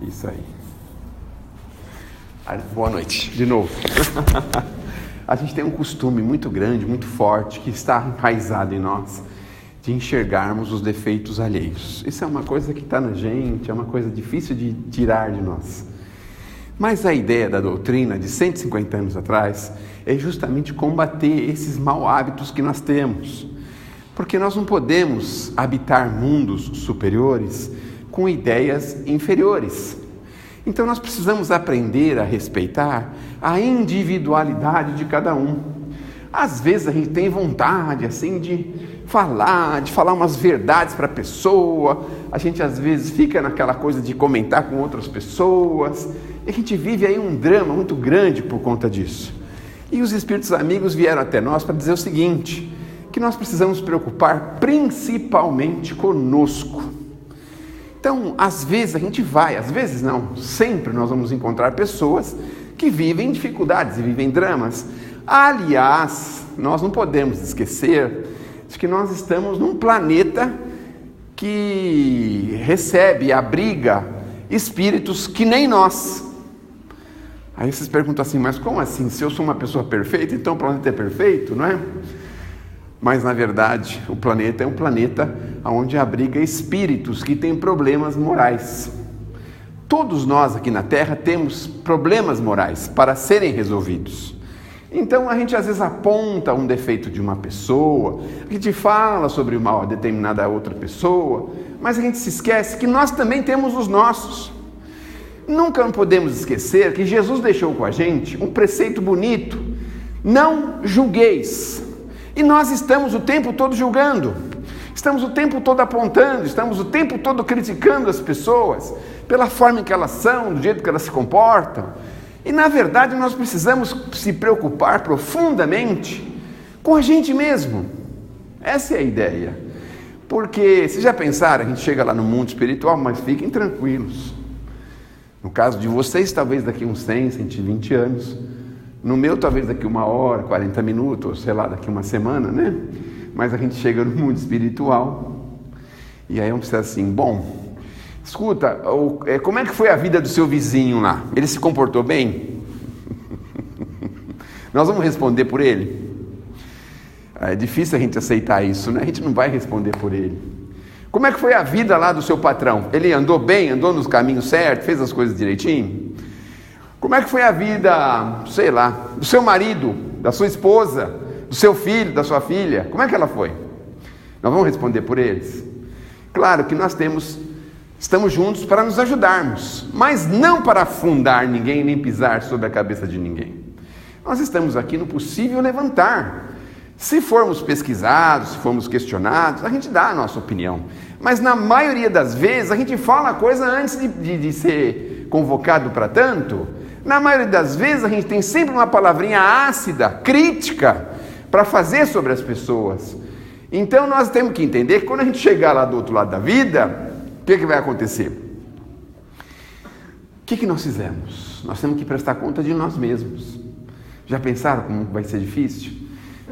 Isso aí. Boa noite, de novo. A gente tem um costume muito grande, muito forte, que está enraizado em nós, de enxergarmos os defeitos alheios. Isso é uma coisa que está na gente, é uma coisa difícil de tirar de nós. Mas a ideia da doutrina de 150 anos atrás é justamente combater esses maus hábitos que nós temos. Porque nós não podemos habitar mundos superiores com ideias inferiores. Então nós precisamos aprender a respeitar a individualidade de cada um. Às vezes a gente tem vontade assim de falar umas verdades para a pessoa, a gente às vezes fica naquela coisa de comentar com outras pessoas, e a gente vive aí um drama muito grande por conta disso. E os espíritos amigos vieram até nós para dizer o seguinte, que nós precisamos preocupar principalmente conosco. Então, às vezes a gente vai, às vezes não, sempre nós vamos encontrar pessoas que vivem dificuldades e vivem dramas. Aliás, nós não podemos esquecer de que nós estamos num planeta que recebe, abriga espíritos que nem nós. Aí vocês perguntam assim, mas como assim? Se eu sou uma pessoa perfeita, então o planeta é perfeito, não é? Mas, na verdade, o planeta é um planeta onde abriga espíritos que têm problemas morais. Todos nós aqui na Terra temos problemas morais para serem resolvidos. Então, a gente às vezes aponta um defeito de uma pessoa, a gente fala sobre uma determinada outra pessoa, mas a gente se esquece que nós também temos os nossos. Nunca podemos esquecer que Jesus deixou com a gente um preceito bonito: não julgueis. E nós estamos o tempo todo julgando, estamos o tempo todo apontando, estamos o tempo todo criticando as pessoas pela forma em que elas são, do jeito que elas se comportam. E na verdade nós precisamos se preocupar profundamente com a gente mesmo. Essa é a ideia. Porque, vocês já pensaram, a gente chega lá no mundo espiritual, mas fiquem tranquilos. No caso de vocês, talvez daqui uns 100, 120 anos. No meu, talvez daqui 1 hora, 40 minutos, ou sei lá, daqui 1 semana, né? Mas a gente chega no mundo espiritual e aí vamos pensar assim, bom, escuta, como é que foi a vida do seu vizinho lá? Ele se comportou bem? Nós vamos responder por ele? É difícil a gente aceitar isso, né? A gente não vai responder por ele. Como é que foi a vida lá do seu patrão? Ele andou bem, andou nos caminhos certos, fez as coisas direitinho? Como é que foi a vida, sei lá, do seu marido, da sua esposa, do seu filho, da sua filha? Como é que ela foi? Nós vamos responder por eles? Claro que nós estamos juntos para nos ajudarmos, mas não para afundar ninguém, nem pisar sobre a cabeça de ninguém. Nós estamos aqui no possível levantar. Se formos pesquisados, se formos questionados, a gente dá a nossa opinião. Mas na maioria das vezes a gente fala a coisa antes de ser convocado para tanto. Na maioria das vezes a gente tem sempre uma palavrinha ácida, crítica, para fazer sobre as pessoas. Então nós temos que entender que quando a gente chegar lá do outro lado da vida, o que vai acontecer? O que nós fizemos? Nós temos que prestar conta de nós mesmos. Já pensaram como vai ser difícil?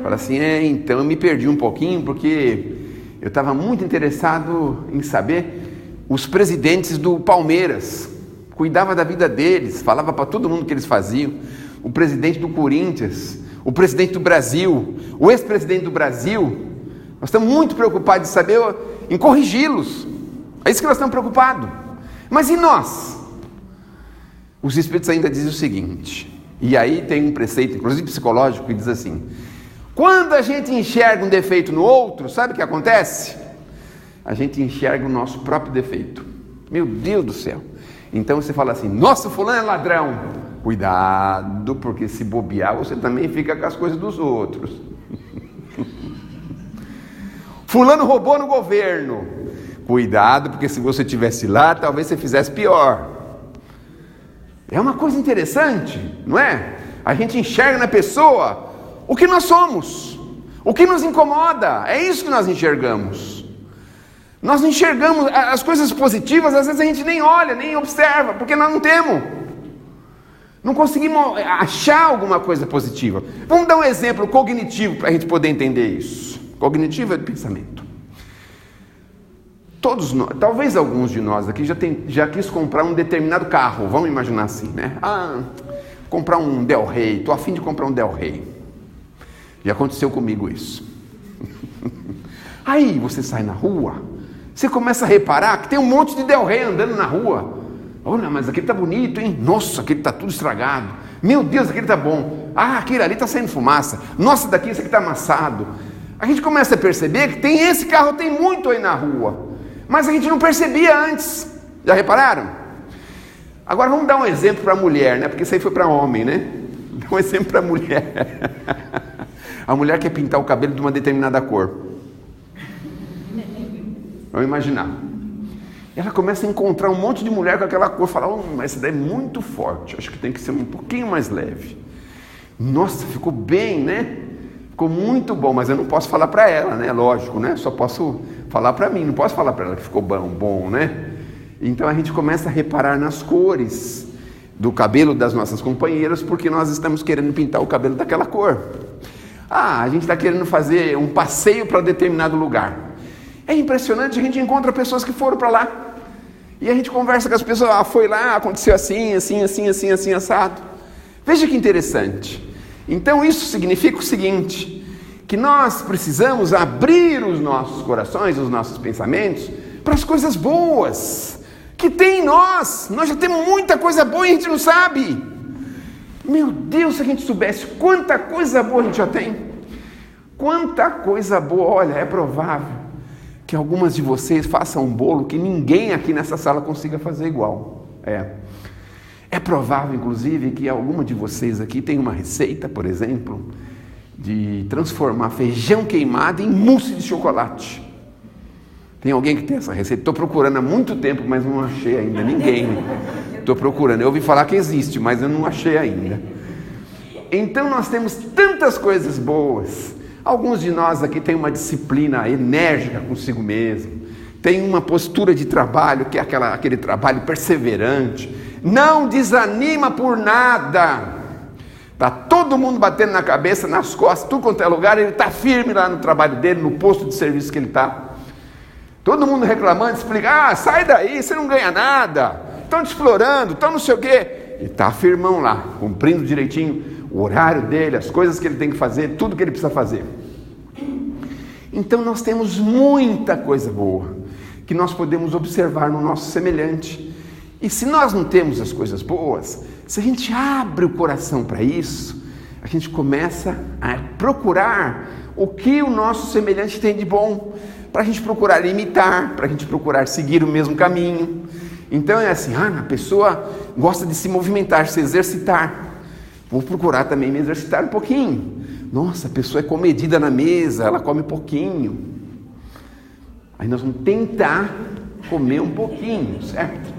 Fala assim, então eu me perdi um pouquinho porque eu estava muito interessado em saber os presidentes do Palmeiras. Cuidava da vida deles, falava para todo mundo o que eles faziam. O presidente do Corinthians, o presidente do Brasil, o ex-presidente do Brasil. Nós estamos muito preocupados em saber, em corrigi-los. É isso que nós estamos preocupados. Mas e nós? Os Espíritos ainda dizem o seguinte, e aí tem um preceito, inclusive psicológico, que diz assim: quando a gente enxerga um defeito no outro, sabe o que acontece? A gente enxerga o nosso próprio defeito. Meu Deus do céu! Então você fala assim, nossa, fulano é ladrão. Cuidado, porque se bobear, você também fica com as coisas dos outros. Fulano roubou no governo. Cuidado, porque se você estivesse lá, talvez você fizesse pior. É uma coisa interessante, não é? A gente enxerga na pessoa o que nós somos, o que nos incomoda. É isso que nós enxergamos. Nós não enxergamos as coisas positivas, às vezes a gente nem olha, nem observa, porque nós não temos. Não conseguimos achar alguma coisa positiva. Vamos dar um exemplo cognitivo para a gente poder entender isso. Cognitivo é do pensamento. todos nós, talvez alguns de nós aqui já quis comprar um determinado carro, vamos imaginar assim, né? Comprar um Del Rey, estou a fim de comprar um Del Rey. Já aconteceu comigo isso. Aí você sai na rua, você começa a reparar que tem um monte de Del Rey andando na rua. Olha, mas aquele tá bonito, hein? Nossa, aquele tá tudo estragado. Meu Deus, aquele tá bom. Aquele ali tá saindo fumaça. Nossa, daqui esse aqui tá amassado. A gente começa a perceber que esse carro tem muito aí na rua, mas a gente não percebia antes. Já repararam? Agora vamos dar um exemplo para a mulher, né? Porque isso aí foi para homem, né? Dá um exemplo para a mulher. A mulher quer pintar o cabelo de uma determinada cor. Vamos imaginar. Ela começa a encontrar um monte de mulher com aquela cor. Fala, mas essa daí é muito forte. Acho que tem que ser um pouquinho mais leve. Nossa, ficou bem, né? Ficou muito bom, mas eu não posso falar para ela, né? Lógico, né? Só posso falar para mim, não posso falar para ela que ficou bom, né? Então a gente começa a reparar nas cores do cabelo das nossas companheiras, porque nós estamos querendo pintar o cabelo daquela cor. A gente está querendo fazer um passeio para determinado lugar. É impressionante, a gente encontra pessoas que foram para lá. E a gente conversa com as pessoas, foi lá, aconteceu assim, assado. Veja que interessante. Então isso significa o seguinte, que nós precisamos abrir os nossos corações, os nossos pensamentos, para as coisas boas que tem em nós. Nós já temos muita coisa boa e a gente não sabe. Meu Deus, se a gente soubesse quanta coisa boa a gente já tem. Quanta coisa boa. Olha, é provável que algumas de vocês façam um bolo que ninguém aqui nessa sala consiga fazer igual. É provável, inclusive, que alguma de vocês aqui tenha uma receita, por exemplo, de transformar feijão queimado em mousse de chocolate. Tem alguém que tem essa receita? Estou procurando há muito tempo, mas não achei ainda. Ninguém. Estou procurando. Eu ouvi falar que existe, mas eu não achei ainda. Então nós temos tantas coisas boas. Alguns de nós aqui têm uma disciplina enérgica consigo mesmo. Tem uma postura de trabalho, que é aquele trabalho perseverante. Não desanima por nada. Está todo mundo batendo na cabeça, nas costas, tudo quanto é lugar. Ele está firme lá no trabalho dele, no posto de serviço que ele está. Todo mundo reclamando, explica, sai daí, você não ganha nada, estão te explorando, estão não sei o quê. Ele está firmão lá, cumprindo direitinho o horário dele, as coisas que ele tem que fazer, tudo que ele precisa fazer. Então nós temos muita coisa boa, que nós podemos observar no nosso semelhante. E se nós não temos as coisas boas, se a gente abre o coração para isso, a gente começa a procurar o que o nosso semelhante tem de bom, para a gente procurar imitar, para a gente procurar seguir o mesmo caminho. Então é assim, a pessoa gosta de se movimentar, se exercitar. Vou procurar também me exercitar um pouquinho. Nossa, a pessoa é comedida na mesa, ela come pouquinho. Aí nós vamos tentar comer um pouquinho, certo?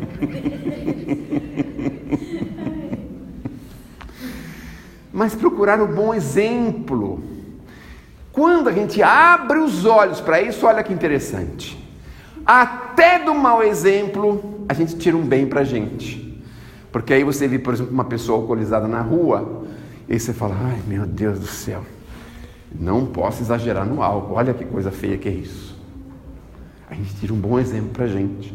Mas procurar o bom exemplo. Quando a gente abre os olhos para isso, olha que interessante. Até do mau exemplo, a gente tira um bem para a gente. Porque aí você vê, por exemplo, uma pessoa alcoolizada na rua, e aí você fala, ai meu Deus do céu, não posso exagerar no álcool, olha que coisa feia que é isso. A gente tira um bom exemplo para a gente.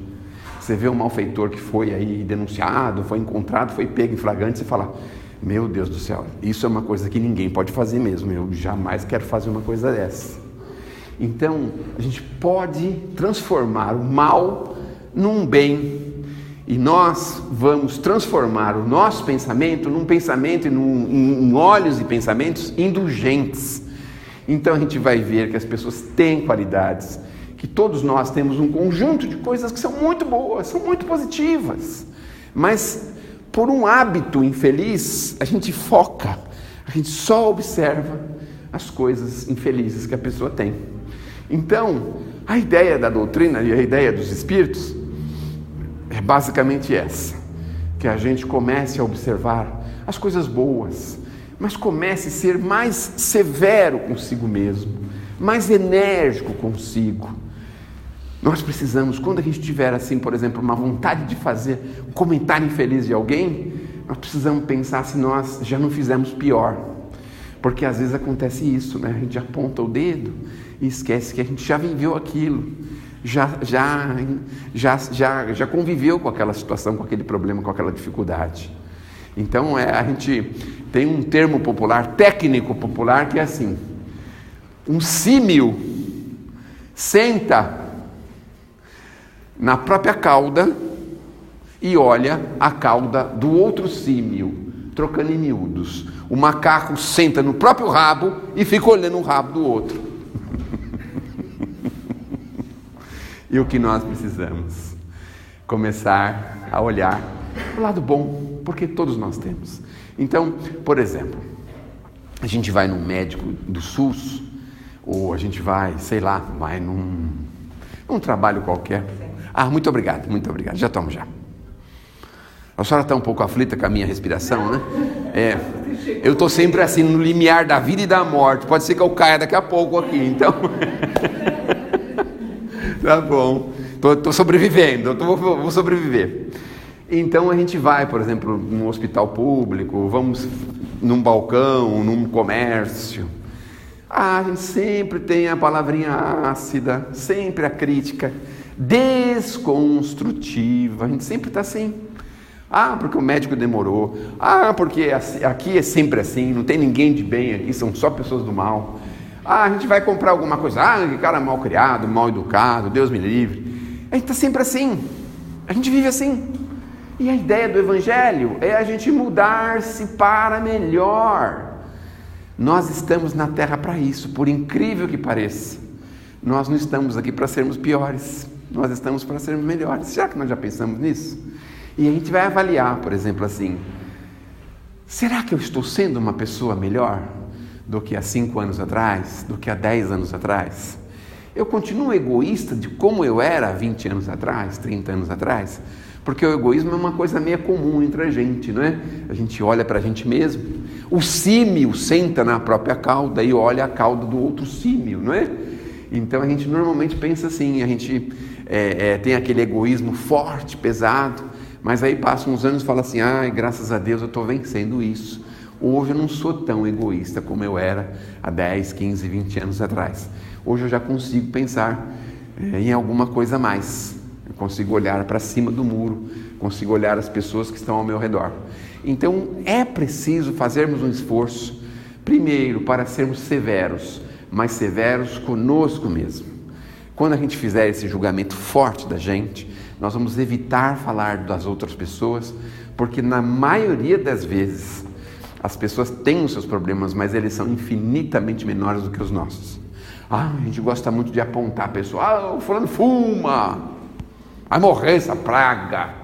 Você vê um malfeitor que foi aí denunciado, foi encontrado, foi pego em flagrante, você fala, meu Deus do céu, isso é uma coisa que ninguém pode fazer mesmo, eu jamais quero fazer uma coisa dessa. Então, a gente pode transformar o mal num bem, e nós vamos transformar o nosso pensamento num pensamento, em olhos e pensamentos indulgentes. Então a gente vai ver que as pessoas têm qualidades, que todos nós temos um conjunto de coisas que são muito boas, são muito positivas, mas por um hábito infeliz, a gente foca, a gente só observa as coisas infelizes que a pessoa tem. Então, a ideia da doutrina e a ideia dos espíritos é basicamente essa, que a gente comece a observar as coisas boas, mas comece a ser mais severo consigo mesmo, mais enérgico consigo. Nós precisamos, quando a gente tiver assim, por exemplo, uma vontade de fazer um comentário infeliz de alguém, nós precisamos pensar se nós já não fizemos pior. Porque às vezes acontece isso, né? A gente aponta o dedo e esquece que a gente já viveu aquilo. já conviveu com aquela situação, com aquele problema, com aquela dificuldade. Então a gente tem um termo popular, técnico popular, que é assim: um símil senta na própria cauda e olha a cauda do outro símil, trocando em miúdos. O macaco senta no próprio rabo e fica olhando o rabo do outro. E o que nós precisamos? Começar a olhar o lado bom, porque todos nós temos. Então, por exemplo, a gente vai num médico do SUS, ou a gente vai, sei lá, vai num trabalho qualquer. Muito obrigado, já tomo já. A senhora está um pouco aflita com a minha respiração, né? Eu estou sempre assim, no limiar da vida e da morte. Pode ser que eu caia daqui a pouco aqui, então... Tá bom, estou sobrevivendo, vou sobreviver. Então a gente vai, por exemplo, num hospital público, vamos num balcão, num comércio. A gente sempre tem a palavrinha ácida, sempre a crítica desconstrutiva. A gente sempre está assim. Porque o médico demorou. Porque aqui é sempre assim, não tem ninguém de bem aqui, são só pessoas do mal. A gente vai comprar alguma coisa, que cara mal criado, mal educado, Deus me livre. A gente está sempre assim, a gente vive assim. E a ideia do Evangelho é a gente mudar-se para melhor. Nós estamos na Terra para isso, por incrível que pareça. Nós não estamos aqui para sermos piores, nós estamos para sermos melhores. Será que nós já pensamos nisso? E a gente vai avaliar, por exemplo, assim: será que eu estou sendo uma pessoa melhor do que há 5 anos atrás, do que há 10 anos atrás? Eu continuo egoísta de como eu era há 20 anos atrás, 30 anos atrás? Porque o egoísmo é uma coisa meio comum entre a gente, não é? A gente olha para a gente mesmo. O símil senta na própria cauda e olha a cauda do outro símil, não é? Então a gente normalmente pensa assim, a gente tem aquele egoísmo forte, pesado, mas aí passam uns anos e fala assim: graças a Deus eu estou vencendo isso. Hoje eu não sou tão egoísta como eu era há 10, 15, 20 anos atrás. Hoje eu já consigo pensar em alguma coisa a mais. Eu consigo olhar para cima do muro, consigo olhar as pessoas que estão ao meu redor. Então é preciso fazermos um esforço, primeiro para sermos severos, mas severos conosco mesmo. Quando a gente fizer esse julgamento forte da gente, nós vamos evitar falar das outras pessoas, porque na maioria das vezes as pessoas têm os seus problemas, mas eles são infinitamente menores do que os nossos. A gente gosta muito de apontar a pessoa: o fulano fuma, vai morrer essa praga.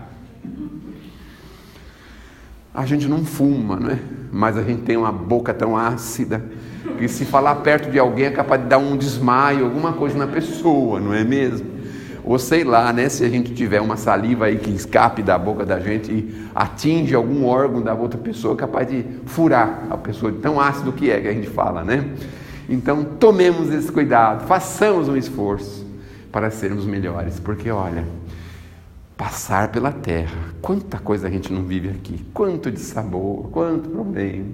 A gente não fuma, não é? Mas a gente tem uma boca tão ácida que se falar perto de alguém é capaz de dar um desmaio, alguma coisa na pessoa, não é mesmo? Ou sei lá, né? Se a gente tiver uma saliva aí que escape da boca da gente e atinge algum órgão da outra pessoa, é capaz de furar a pessoa, de tão ácido que a gente fala, né? Então tomemos esse cuidado, façamos um esforço para sermos melhores, porque olha, passar pela terra, quanta coisa a gente não vive aqui, quanto dissabor, quanto problema,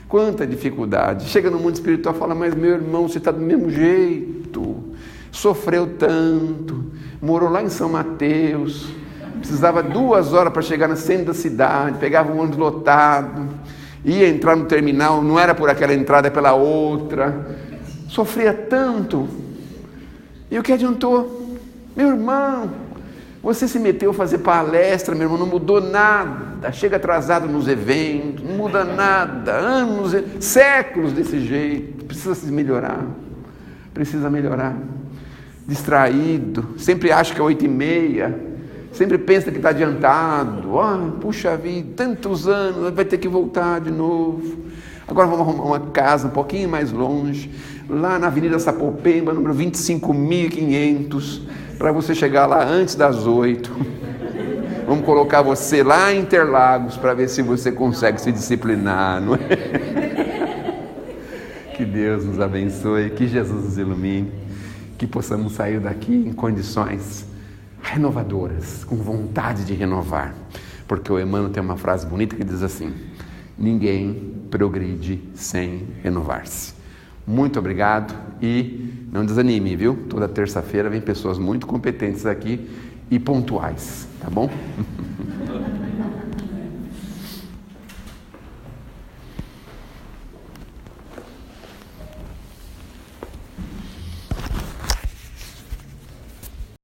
quanta dificuldade. Chega no mundo espiritual e fala: mas meu irmão, você está do mesmo jeito, sofreu tanto, morou lá em São Mateus, precisava 2 horas para chegar no centro da cidade, pegava um ônibus lotado, ia entrar no terminal, não era por aquela entrada, é pela outra, sofria tanto, e o que adiantou? Meu irmão, você se meteu a fazer palestra, meu irmão, não mudou nada, chega atrasado nos eventos, não muda nada, anos, séculos desse jeito, precisa se melhorar, distraído, sempre acha que é 8h30, sempre pensa que está adiantado, puxa vida, tantos anos, vai ter que voltar de novo. Agora vamos arrumar uma casa um pouquinho mais longe, lá na Avenida Sapopemba, número 25.500, para você chegar lá antes das 8. Vamos colocar você lá em Interlagos para ver se você consegue se disciplinar, não é? Que Deus nos abençoe, que Jesus nos ilumine, que possamos sair daqui em condições renovadoras, com vontade de renovar, porque o Emmanuel tem uma frase bonita que diz assim: ninguém progride sem renovar-se. Muito obrigado e não desanime, viu? Toda terça-feira vem pessoas muito competentes aqui e pontuais, tá bom?